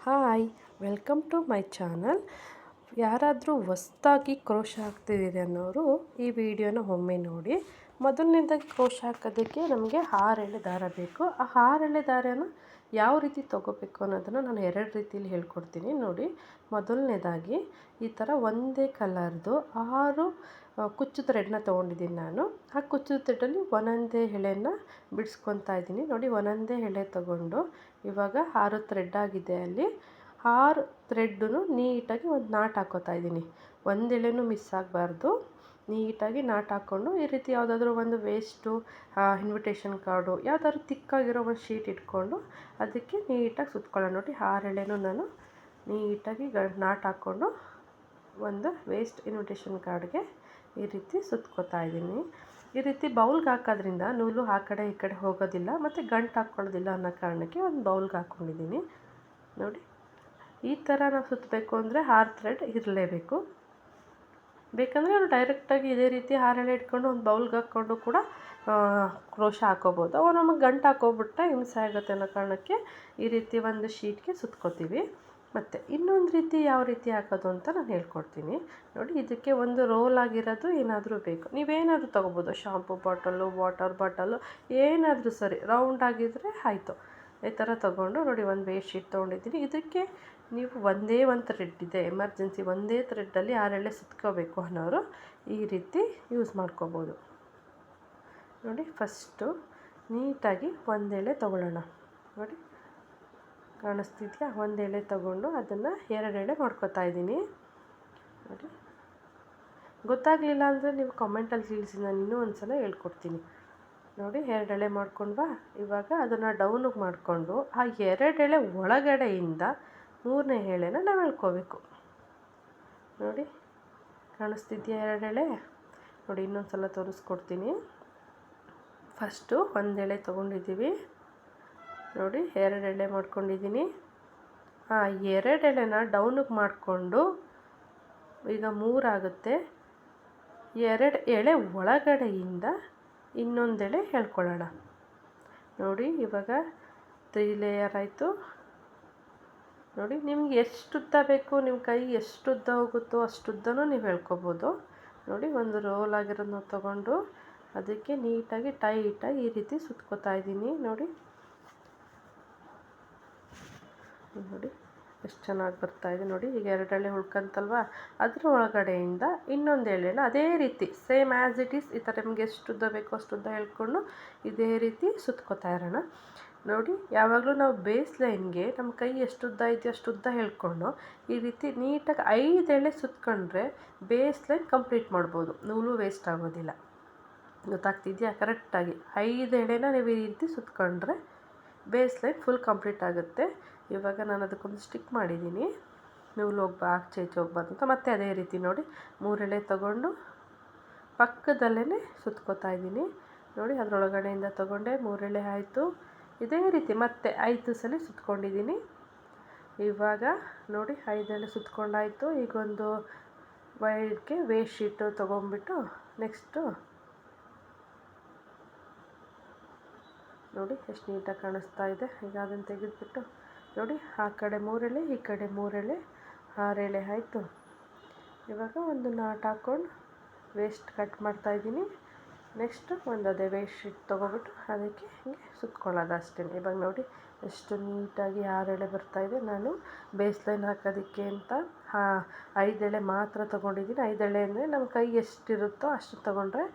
Hi, welcome to my channel. ಯಾರಾದರೂ ಹೊಸ್ದಾಗಿ crochet ಹಾಕ್ತಿದ್ದೀರಿ ಅನ್ನೋರು ಈ ವಿಡಿಯೋನ ಒಮ್ಮೆ ನೋಡಿ. ಮೊದಲನೇದಾಗಿ ಕ್ರೋಶ ಹಾಕೋದಕ್ಕೆ ನಮಗೆ 6 ಎಳೆ ದಾರ ಬೇಕು. ಆ 6 ಎಳೆ ದಾರನ ಯಾವ ರೀತಿ ತೊಗೋಬೇಕು ಅನ್ನೋದನ್ನು ನಾನು 2 ರೀತಿಯಲ್ಲಿ ಹೇಳ್ಕೊಡ್ತೀನಿ ನೋಡಿ. ಮೊದಲನೇದಾಗಿ ಈ ಥರ ಒಂದೇ ಕಲರ್ದು 6 ಕುಚ್ಚು ಥ್ರೆಡ್ನ ತೊಗೊಂಡಿದ್ದೀನಿ ನಾನು. ಆ ಕುಚ್ಚು ಥ್ರೆಡಲ್ಲಿ ಒಂದೊಂದೇ ಎಳೆನ ಬಿಡಿಸ್ಕೊತಾ ಇದ್ದೀನಿ ನೋಡಿ. ಒಂದೊಂದೇ ಎಳೆ ತೊಗೊಂಡು ಇವಾಗ 6 ಥ್ರೆಡ್ ಆಗಿದೆ. ಅಲ್ಲಿ 6 ಥ್ರೆಡ್ಡು ನೀಟಾಗಿ ಒಂದು ನಾಟ್ ಹಾಕ್ಕೋತಾ ಇದ್ದೀನಿ. ಒಂದು ಎಳೆನೂ ಮಿಸ್ ಆಗಬಾರ್ದು. ನೀಟಾಗಿ ನಾಟ್ ಹಾಕ್ಕೊಂಡು ಈ ರೀತಿ ಯಾವುದಾದ್ರೂ ಒಂದು ವೇಸ್ಟು, ಇನ್ವಿಟೇಷನ್ ಕಾರ್ಡು, ಯಾವುದಾದ್ರೂ ತಿಕ್ಕಾಗಿರೋ ಒಂದು ಶೀಟ್ ಇಟ್ಕೊಂಡು ಅದಕ್ಕೆ ನೀಟಾಗಿ ಸುತ್ಕೊಳ್ಳೋಣ ನೋಡಿ. 6 ಎಳೆನೂ ನಾನು ನೀಟಾಗಿ ನಾಟ್ ಹಾಕ್ಕೊಂಡು ಒಂದು ವೇಸ್ಟ್ ಇನ್ವಿಟೇಷನ್ ಕಾರ್ಡ್ಗೆ ಈ ರೀತಿ ಸುತ್ಕೋತಾ ಇದ್ದೀನಿ. ಈ ರೀತಿ ಬೌಲ್ಗೆ ಹಾಕೋದ್ರಿಂದ ನೂಲು ಆ ಕಡೆ ಈ ಕಡೆ ಹೋಗೋದಿಲ್ಲ ಮತ್ತು ಗಂಟು ಹಾಕ್ಕೊಳ್ಳೋದಿಲ್ಲ ಅನ್ನೋ ಕಾರಣಕ್ಕೆ ಒಂದು ಬೌಲ್ಗೆ ಹಾಕ್ಕೊಂಡಿದ್ದೀನಿ ನೋಡಿ. ಈ ಥರ ನಾವು ಸುತ್ತಬೇಕು ಅಂದರೆ 6 ಥ್ರೆಡ್ ಇರಲೇಬೇಕು. ಬೇಕಂದರೆ ನಾವು ಡೈರೆಕ್ಟಾಗಿ ಇದೇ ರೀತಿ 6 ಎಳೆ ಇಟ್ಕೊಂಡು ಒಂದು ಬೌಲ್ಗೆ ಹಾಕ್ಕೊಂಡು ಕೂಡ ಕ್ರೋಶ ಹಾಕೋಬೋದು. ಅವು ನಮಗೆ ಗಂಟು ಹಾಕೋಬಿಟ್ರೆ ಹಿಂಸೆ ಆಗುತ್ತೆ ಅನ್ನೋ ಕಾರಣಕ್ಕೆ ಈ ರೀತಿ ಒಂದು ಶೀಟ್ಗೆ ಸುತ್ಕೋತೀವಿ. ಮತ್ತು ಇನ್ನೊಂದು ರೀತಿ ಯಾವ ರೀತಿ ಹಾಕೋದು ಅಂತ ನಾನು ಹೇಳ್ಕೊಡ್ತೀನಿ ನೋಡಿ. ಇದಕ್ಕೆ ಒಂದು ರೋಲ್ ಆಗಿರೋದು ಏನಾದರೂ ಬೇಕು. ನೀವೇನಾದರೂ ತೊಗೋಬೋದು, ಶಾಂಪೂ ಬಾಟಲು, ವಾಟರ್ ಬಾಟಲು, ಏನಾದರೂ ಸರಿ ರೌಂಡ್ ಆಗಿದ್ದರೆ ಆಯಿತು. ಈ ಥರ ತೊಗೊಂಡು ನೋಡಿ ಒಂದು ವೇಸ್ಟ್ ಶೀಟ್ ತೊಗೊಂಡಿದ್ದೀನಿ. ಇದಕ್ಕೆ ನೀವು ಒಂದೇ ಒಂದು ಥ್ರೆಡ್ ಇದೆ, ಎಮರ್ಜೆನ್ಸಿ ಒಂದೇ ಥ್ರೆಡ್ಡಲ್ಲಿ 6 ಎಳೆ ಸುತ್ಕೋಬೇಕು ಅನ್ನೋರು ಈ ರೀತಿ ಯೂಸ್ ಮಾಡ್ಕೋಬೋದು ನೋಡಿ. ಫಸ್ಟು ನೀಟಾಗಿ ಒಂದು ಎಳೆ ತೊಗೊಳ್ಳೋಣ ನೋಡಿ. ಕಾಣಿಸ್ತಿದೆಯಾ? ಒಂದು ಎಳೆ ತೊಗೊಂಡು ಅದನ್ನು 2 ಎಳೆ ಮಾಡ್ಕೋತಾ ಇದ್ದೀನಿ ನೋಡಿ. ಗೊತ್ತಾಗಲಿಲ್ಲ ಅಂದರೆ ನೀವು ಕಮೆಂಟಲ್ಲಿ ತಿಳಿಸಿ, ನಾನು ಇನ್ನೂ ಒಂದು ಸಲ ಹೇಳ್ಕೊಡ್ತೀನಿ ನೋಡಿ. 2 ಎಳೆ ಮಾಡ್ಕೊಂಡ್ವಾ? ಇವಾಗ ಅದನ್ನು ಡೌನಿಗೆ ಮಾಡಿಕೊಂಡು ಆ 2 ಎಳೆ ಒಳಗಡೆಯಿಂದ 3ನೇ ಎಳೆನ ನಾವು ಎಳ್ಕೋಬೇಕು ನೋಡಿ. ಕಾಣಿಸ್ತಿದೆಯಾ 2 ಎಳೆ ನೋಡಿ? ಇನ್ನೊಂದು ಸಲ ತೋರಿಸ್ಕೊಡ್ತೀನಿ. ಫಸ್ಟು ಒಂದು ಎಳೆ ತೊಗೊಂಡಿದ್ದೀವಿ ನೋಡಿ, 2 ಎಳೆ ಮಾಡ್ಕೊಂಡಿದ್ದೀನಿ. ಆ 2 ಎಳೆನ ಡೌನಿಗೆ ಮಾಡಿಕೊಂಡು ಈಗ 3 ಆಗುತ್ತೆ. 2 ಎಳೆ ಒಳಗಡೆಯಿಂದ ಇನ್ನೊಂದು ಎಳೆ ಎಳ್ಕೊಳ್ಳೋಣ ನೋಡಿ. ಇವಾಗ 3 ಲೇಯರ್ ಆಯಿತು ನೋಡಿ. ನಿಮ್ಗೆ ಎಷ್ಟು ಉದ್ದ ಬೇಕು, ನಿಮ್ಮ ಕೈ ಎಷ್ಟು ಉದ್ದ ಹೋಗುತ್ತೋ ಅಷ್ಟುದ್ದನೂ ನೀವು ಎಳ್ಕೊಬೋದು ನೋಡಿ. ಒಂದು ರೋಲ್ ಆಗಿರೋದನ್ನ ತೊಗೊಂಡು ಅದಕ್ಕೆ ನೀಟಾಗಿ ಟೈಟಾಗಿ ಈ ರೀತಿ ಸುತ್ಕೋತಾ ಇದ್ದೀನಿ ನೋಡಿ. ನೋಡಿ ಎಷ್ಟು ಚೆನ್ನಾಗಿ ಬರ್ತಾಯಿದೆ ನೋಡಿ. ಈಗ 2 ಎಳೆ ಉಳ್ಕೊಂತಲ್ವ, ಅದ್ರ ಒಳಗಡೆಯಿಂದ ಇನ್ನೊಂದು ಎಳೆನ ಅದೇ ರೀತಿ ಸೇಮ್ ಆ್ಯಸ್ ಇಟ್ ಈಸ್ ಈ ಥರ ನಿಮಗೆ ಎಷ್ಟು ಉದ್ದ ಬೇಕೋ ಅಷ್ಟು ಉದ್ದ ಹೇಳ್ಕೊಂಡು ಇದೇ ರೀತಿ ಸುತ್ಕೋತಾ ಇರೋಣ ನೋಡಿ. ಯಾವಾಗಲೂ ನಾವು ಬೇಸ್ ಲೈನ್ಗೆ ನಮ್ಮ ಕೈ ಎಷ್ಟು ಉದ್ದ ಇದೆಯೋ ಅಷ್ಟು ಉದ್ದ ಹೇಳ್ಕೊಂಡು ಈ ರೀತಿ ನೀಟಾಗಿ 5 ಎಳೆ ಸುತ್ಕೊಂಡ್ರೆ ಬೇಸ್ ಲೈನ್ ಕಂಪ್ಲೀಟ್ ಮಾಡ್ಬೋದು, ನೂಲು ವೇಸ್ಟ್ ಆಗೋದಿಲ್ಲ. ಗೊತ್ತಾಗ್ತಿದೆಯಾ? ಕರೆಕ್ಟಾಗಿ 5 ಎಳೆನ ನೀವು ಈ ರೀತಿ ಸುತ್ಕೊಂಡ್ರೆ ಬೇಸ್ ಲೈನ್ ಫುಲ್ ಕಂಪ್ಲೀಟ್ ಆಗುತ್ತೆ. ಇವಾಗ ನಾನು ಅದಕ್ಕೊಂದು ಸ್ಟಿಕ್ ಮಾಡಿದ್ದೀನಿ, ನೂಲು ಆಚೆ ಈಚೆ ಹೋಗ್ಬಾರ್ದು ಅಂತ. ಮತ್ತೆ ಅದೇ ರೀತಿ ನೋಡಿ 3 ಎಳೆ ತೊಗೊಂಡು ಪಕ್ಕದಲ್ಲೇ ಸುತ್ಕೋತಾ ಇದ್ದೀನಿ ನೋಡಿ. ಅದರೊಳಗಡೆಯಿಂದ ತೊಗೊಂಡೆ 3 ಎಳೆ ಆಯಿತು. ಇದೇ ರೀತಿ ಮತ್ತೆ 5 ಸಲ ಸುತ್ಕೊಂಡಿದ್ದೀನಿ. ಇವಾಗ ನೋಡಿ 5 ಎಳೆ ಸುತ್ಕೊಂಡಾಯಿತು. ಈಗ ಒಂದು ವೈಡ್ಗೆ ವೇಸ್ಟ್ ಶೀಟು ತೊಗೊಂಬಿಟ್ಟು ನೆಕ್ಸ್ಟು ನೋಡಿ ಎಷ್ಟು ನೀಟಾಗಿ ಕಾಣಿಸ್ತಾ ಇದೆ. ಈಗ ಅದನ್ನು ತೆಗೆದುಬಿಟ್ಟು ನೋಡಿ, ಆ ಕಡೆ 3 ಎಳೆ ಈ ಕಡೆ 3 ಎಳೆ 6 ಎಳೆ ಆಯಿತು. ಇವಾಗ ಒಂದು ನಾಟ್ ಹಾಕ್ಕೊಂಡು ವೇಸ್ಟ್ ಕಟ್ ಮಾಡ್ತಾಯಿದ್ದೀನಿ. ನೆಕ್ಸ್ಟು ಒಂದು ಅದೇ ವೇಸ್ಟ್ ಶೀಟ್ ತೊಗೊಬಿಟ್ಟು ಅದಕ್ಕೆ ಹೀಗೆ ಸುತ್ಕೊಳ್ಳೋದು ಅಷ್ಟೇ. ಇವಾಗ ನೋಡಿ ಎಷ್ಟು ನೀಟಾಗಿ 6 ಎಳೆ ಬರ್ತಾಯಿದೆ. ನಾನು ಬೇಸ್ ಲೈನ್ ಹಾಕೋದಕ್ಕೆ ಅಂತ 5 ಎಳೆ ಮಾತ್ರ ತೊಗೊಂಡಿದ್ದೀನಿ. 5 ಎಳೆ ಅಂದರೆ ನಮ್ಮ ಕೈ ಎಷ್ಟಿರುತ್ತೋ ಅಷ್ಟು ತೊಗೊಂಡ್ರೆ,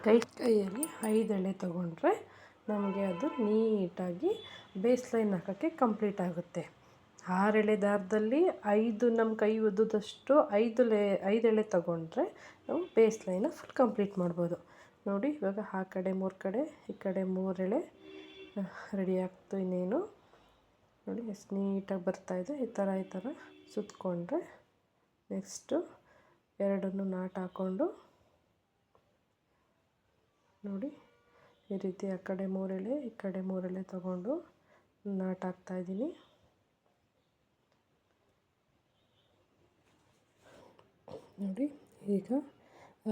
ಕೈಯಲ್ಲಿ 5 ಎಳೆ ತೊಗೊಂಡ್ರೆ ನಮಗೆ ಅದು ನೀಟಾಗಿ ಬೇಸ್ ಲೈನ್ ಹಾಕೋಕ್ಕೆ ಕಂಪ್ಲೀಟ್ ಆಗುತ್ತೆ. 6 ಎಳೆ ದಾರದಲ್ಲಿ 5 ನಮ್ಮ ಕೈ ಉದ್ದದಷ್ಟು 5 ಎಳೆ ತೊಗೊಂಡ್ರೆ ನಾವು ಬೇಸ್ ಲೈನ ಫುಲ್ ಕಂಪ್ಲೀಟ್ ಮಾಡ್ಬೋದು ನೋಡಿ. ಇವಾಗ ಆ ಕಡೆ 3 ಕಡೆ ಈ ಕಡೆ 3 ಎಳೆ ರೆಡಿ ಆಗ್ತು. ಇನ್ನೇನು ನೋಡಿ ಎಷ್ಟು ನೀಟಾಗಿ ಬರ್ತಾಯಿದೆ. ಈ ಥರ ಸುತ್ಕೊಂಡ್ರೆ ನೆಕ್ಸ್ಟು 2 ನಾಟ್ ಹಾಕ್ಕೊಂಡು ನೋಡಿ ಈ ರೀತಿ ಆ ಕಡೆ 3 ಎಳೆ ಈ ಕಡೆ 3 ಎಳೆ ತೊಗೊಂಡು ನಾಟ್ ಹಾಕ್ತಾಯಿದ್ದೀನಿ ನೋಡಿ. ಈಗ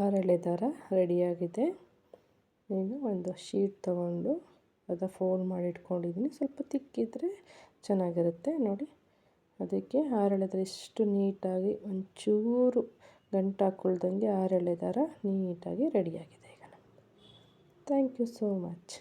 6 ಎಳೆ ದಾರ ರೆಡಿಯಾಗಿದೆ. ಈಗ ಒಂದು ಶೀಟ್ ತೊಗೊಂಡು ಅದು ಫೋಲ್ಡ್ ಮಾಡಿ ಇಟ್ಕೊಂಡಿದ್ದೀನಿ. ಸ್ವಲ್ಪ ತಿಕ್ಕಿದ್ರೆ ಚೆನ್ನಾಗಿರುತ್ತೆ ನೋಡಿ. ಅದಕ್ಕೆ 6 ಎಳೆ ದಾರ ಎಷ್ಟು ನೀಟಾಗಿ ಒಂಚೂರು ಗಂಟು ಹಾಕ್ಕೊಳ್ದಂಗೆ 6 ಎಳೆ ದಾರ ನೀಟಾಗಿ ರೆಡಿಯಾಗಿದೆ ಈಗ. Thank you so much.